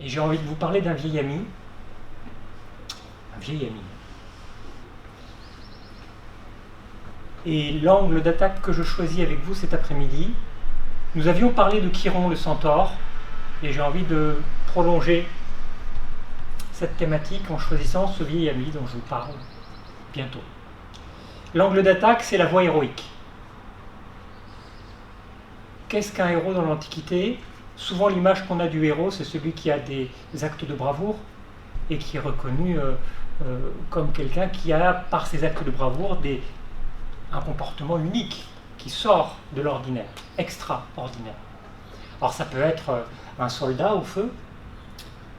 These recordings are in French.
Et j'ai envie de vous parler d'un vieil ami. Un vieil ami. Et l'angle d'attaque que je choisis avec vous cet après-midi, nous avions parlé de Chiron le centaure, et j'ai envie de prolonger cette thématique en choisissant ce vieil ami dont je vous parle bientôt. L'angle d'attaque, c'est la voie héroïque. Qu'est-ce qu'un héros dans l'Antiquité? Souvent, l'image qu'on a du héros, c'est celui qui a des actes de bravoure et qui est reconnu comme quelqu'un qui a, par ses actes de bravoure, un comportement unique, qui sort de l'ordinaire, extraordinaire. Alors ça peut être un soldat au feu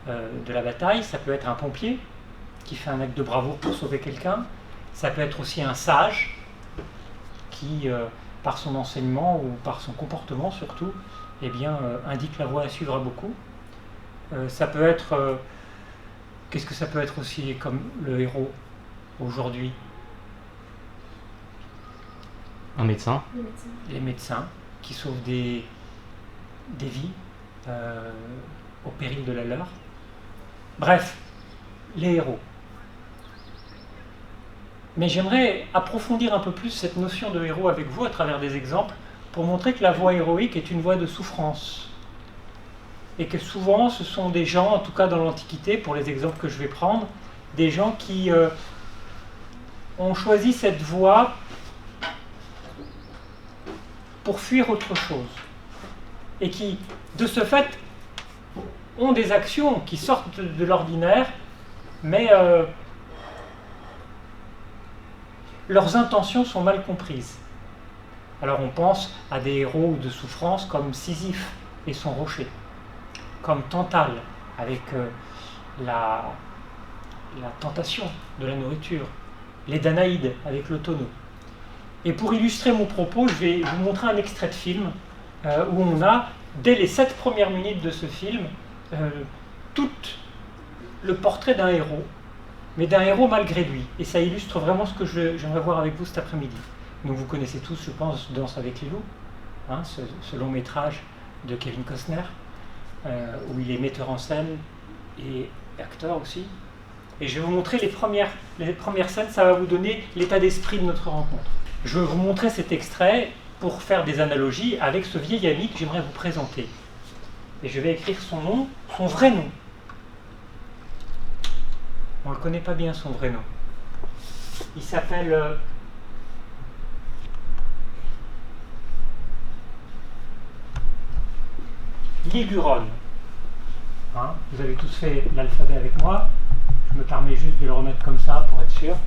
de la bataille, ça peut être un pompier qui fait un acte de bravoure pour sauver quelqu'un, ça peut être aussi un sage qui, par son enseignement ou par son comportement surtout, eh bien, indique la voie à suivre à beaucoup. Ça peut être... qu'est-ce que ça peut être aussi comme le héros aujourd'hui? Un médecin. Les médecins qui sauvent des vies au péril de la leur. Bref, les héros. Mais j'aimerais approfondir un peu plus cette notion de héros avec vous à travers des exemples pour montrer que la voie héroïque est une voie de souffrance. Et que souvent, ce sont des gens, en tout cas dans l'Antiquité, pour les exemples que je vais prendre, des gens qui ont choisi cette voie pour fuir autre chose. Et qui, de ce fait, ont des actions qui sortent de l'ordinaire, mais leurs intentions sont mal comprises. Alors on pense à des héros de souffrance comme Sisyphe et son rocher, comme Tantale avec la tentation de la nourriture, les Danaïdes avec le tonneau. Et pour illustrer mon propos, je vais vous montrer un extrait de film où on a, dès les 7 premières minutes de ce film, tout le portrait d'un héros, mais d'un héros malgré lui. Et ça illustre vraiment ce que j'aimerais voir avec vous cet après-midi. Donc vous connaissez tous, je pense, Danse avec les loups, hein, ce long métrage de Kevin Costner, où il est metteur en scène et acteur aussi. Et je vais vous montrer les premières scènes, ça va vous donner l'état d'esprit de notre rencontre. Je vais vous montrer cet extrait pour faire des analogies avec ce vieil ami que j'aimerais vous présenter. Et je vais écrire son nom, son vrai nom. On ne le connaît pas bien, son vrai nom. Il s'appelle Ligurone. Hein, vous avez tous fait l'alphabet avec moi. Je me permets juste de le remettre comme ça pour être sûr.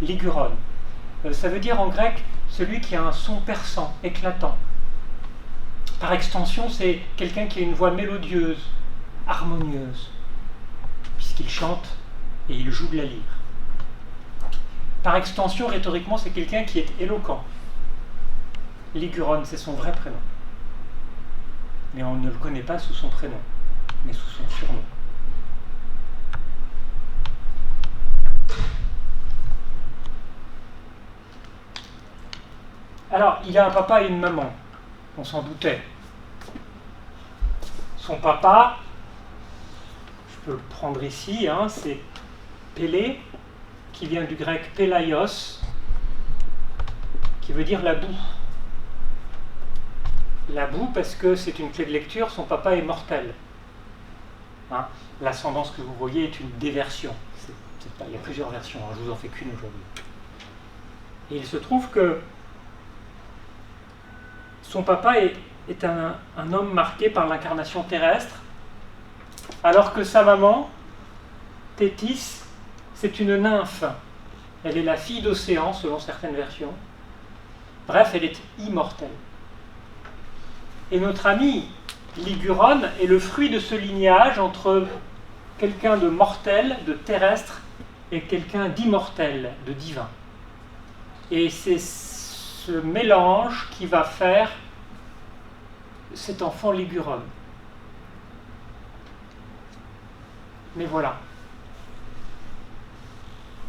Ligurone. Ça veut dire en grec celui qui a un son perçant, éclatant. Par extension, c'est quelqu'un qui a une voix mélodieuse, harmonieuse, puisqu'il chante et il joue de la lyre. Par extension, rhétoriquement, c'est quelqu'un qui est éloquent. Ligurone, c'est son vrai prénom. Mais on ne le connaît pas sous son prénom, mais sous son surnom. Alors, il a un papa et une maman, on s'en doutait. Son papa, je peux le prendre ici, hein, c'est Pélée, qui vient du grec Pélaios, qui veut dire la boue. La boue parce que c'est une clé de lecture, son papa est mortel. Hein, l'ascendance que vous voyez est une déversion. Il y a plusieurs versions, hein, je vous en fais qu'une aujourd'hui. Et il se trouve que son papa est un homme marqué par l'incarnation terrestre, alors que sa maman, Thétis, c'est une nymphe. Elle est la fille d'Océan, selon certaines versions. Bref, elle est immortelle. Et notre ami Ligurone est le fruit de ce lignage entre quelqu'un de mortel, de terrestre, et quelqu'un d'immortel, de divin. Et c'est ce mélange qui va faire cet enfant Ligurone. Mais voilà.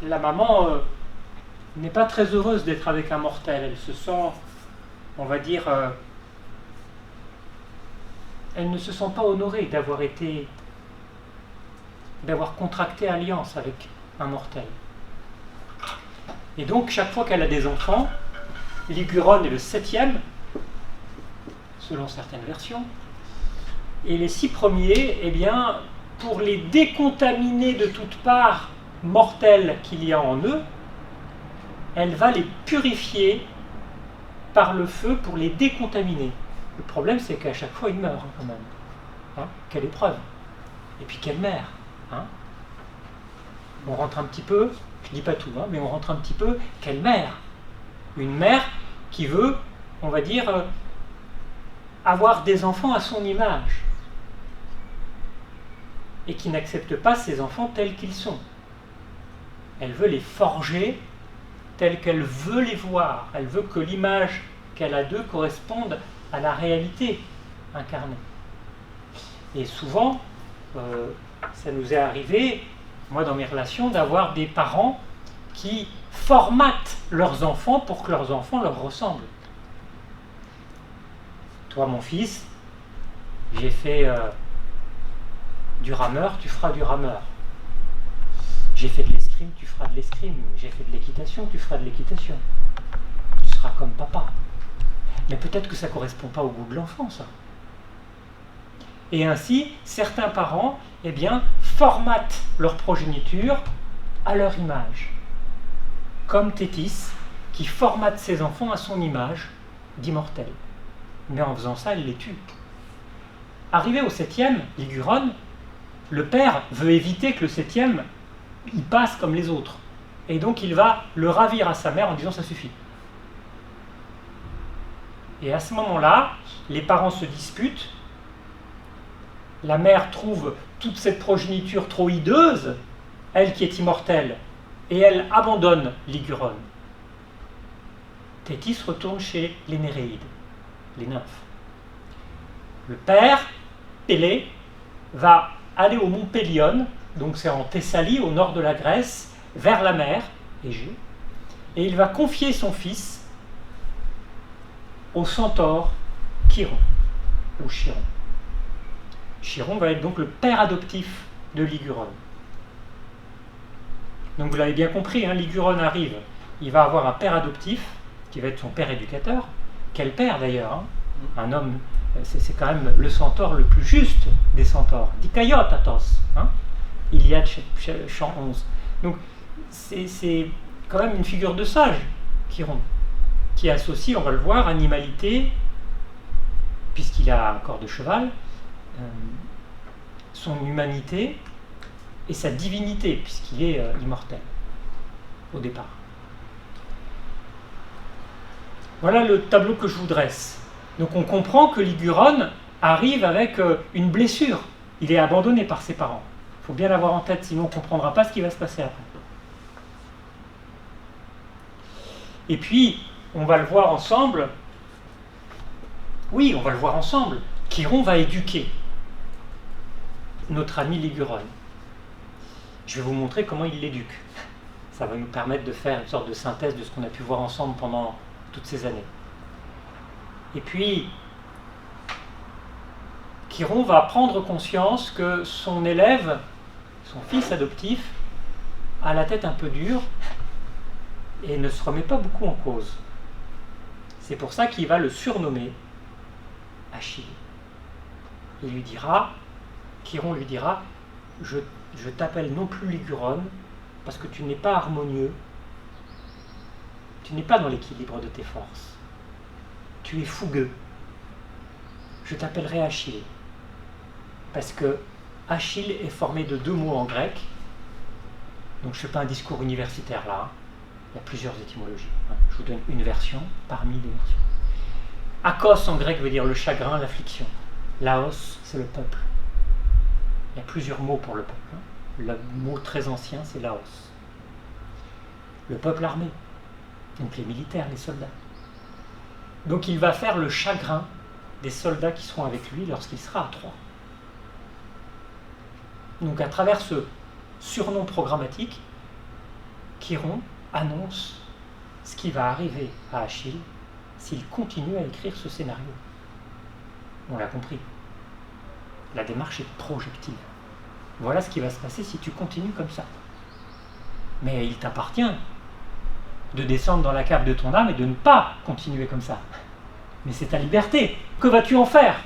La maman n'est pas très heureuse d'être avec un mortel. Elle se sent, on va dire, elle ne se sent pas honorée d'avoir été d'avoir contracté alliance avec un mortel. Et donc, chaque fois qu'elle a des enfants, Ligurone est le 7e, selon certaines versions, et les 6 premiers, eh bien, pour les décontaminer de toutes parts mortelles qu'il y a en eux, elle va les purifier par le feu pour les décontaminer. Le problème, c'est qu'à chaque fois, ils meurent quand même. Hein, quelle épreuve! Et puis quelle mère, hein? On rentre un petit peu, je dis pas tout, hein, mais on rentre un petit peu, quelle mère! Une mère qui veut, on va dire, avoir des enfants à son image et qui n'accepte pas ses enfants tels qu'ils sont. Elle veut les forger tels qu'elle veut les voir. Elle veut que l'image qu'elle a d'eux corresponde à la réalité incarnée. Et souvent, ça nous est arrivé, moi dans mes relations, d'avoir des parents qui formatent leurs enfants pour que leurs enfants leur ressemblent. Toi, mon fils, j'ai fait du rameur, tu feras du rameur. J'ai fait de l'escrime, tu feras de l'escrime. J'ai fait de l'équitation, tu feras de l'équitation. Tu seras comme papa. Mais peut-être que ça ne correspond pas au goût de l'enfant, ça. Et ainsi, certains parents, eh bien, formatent leur progéniture à leur image. Comme Thétis, qui formate ses enfants à son image d'immortel. Mais en faisant ça, elle les tue. Arrivé au 7e, Ligurone, le père veut éviter que le 7e il passe comme les autres. Et donc il va le ravir à sa mère en disant ça suffit. Et à ce moment-là, les parents se disputent. La mère trouve toute cette progéniture trop hideuse, elle qui est immortelle, et elle abandonne Ligurone. Thétis retourne chez les Néréides, les nymphes. Le père, Pélée, va aller au mont Pélion, donc c'est en Thessalie, au nord de la Grèce, vers la mer, Égée, et il va confier son fils au centaure Chiron, ou Chiron. Chiron va être donc le père adoptif de Ligurone. Donc vous l'avez bien compris, hein, Ligurone arrive, il va avoir un père adoptif, qui va être son père éducateur. Quel père d'ailleurs, hein? Un homme, c'est quand même le centaure le plus juste des centaures. Dikaiotatos, hein? Iliade, chant 11. Donc c'est quand même une figure de sage, Chiron, qui associe, on va le voir, animalité, puisqu'il a un corps de cheval, son humanité et sa divinité, puisqu'il est immortel, au départ. Voilà le tableau que je vous dresse. Donc on comprend que Ligurone arrive avec une blessure. Il est abandonné par ses parents. Il faut bien l'avoir en tête, sinon on ne comprendra pas ce qui va se passer après. Et puis, on va le voir ensemble. Oui, on va le voir ensemble. Chiron va éduquer notre ami Ligurone. Je vais vous montrer comment il l'éduque. Ça va nous permettre de faire une sorte de synthèse de ce qu'on a pu voir ensemble pendant toutes ces années. Et puis, Chiron va prendre conscience que son élève, son fils adoptif, a la tête un peu dure et ne se remet pas beaucoup en cause. C'est pour ça qu'il va le surnommer Achille. Il lui dira, Chiron lui dira, je t'appelle non plus Ligurone parce que tu n'es pas harmonieux, tu n'es pas dans l'équilibre de tes forces, tu es fougueux. Je t'appellerai Achille parce que Achille est formé de 2 mots en grec, donc je ne fais pas un discours universitaire là, hein. Il y a plusieurs étymologies, hein. Je vous donne une version parmi les versions. Akos en grec veut dire le chagrin, l'affliction. Laos, c'est le peuple. Il y a plusieurs mots pour le peuple, hein. Le mot très ancien, c'est Laos. Le peuple armé, donc les militaires, les soldats. Donc il va faire le chagrin des soldats qui seront avec lui lorsqu'il sera à Troie. Donc à travers ce surnom programmatique, Chiron annonce ce qui va arriver à Achille s'il continue à écrire ce scénario. On l'a compris. La démarche est projective. Voilà ce qui va se passer si tu continues comme ça. Mais il t'appartient de descendre dans la cave de ton âme et de ne pas continuer comme ça. Mais c'est ta liberté. Que vas-tu en faire ?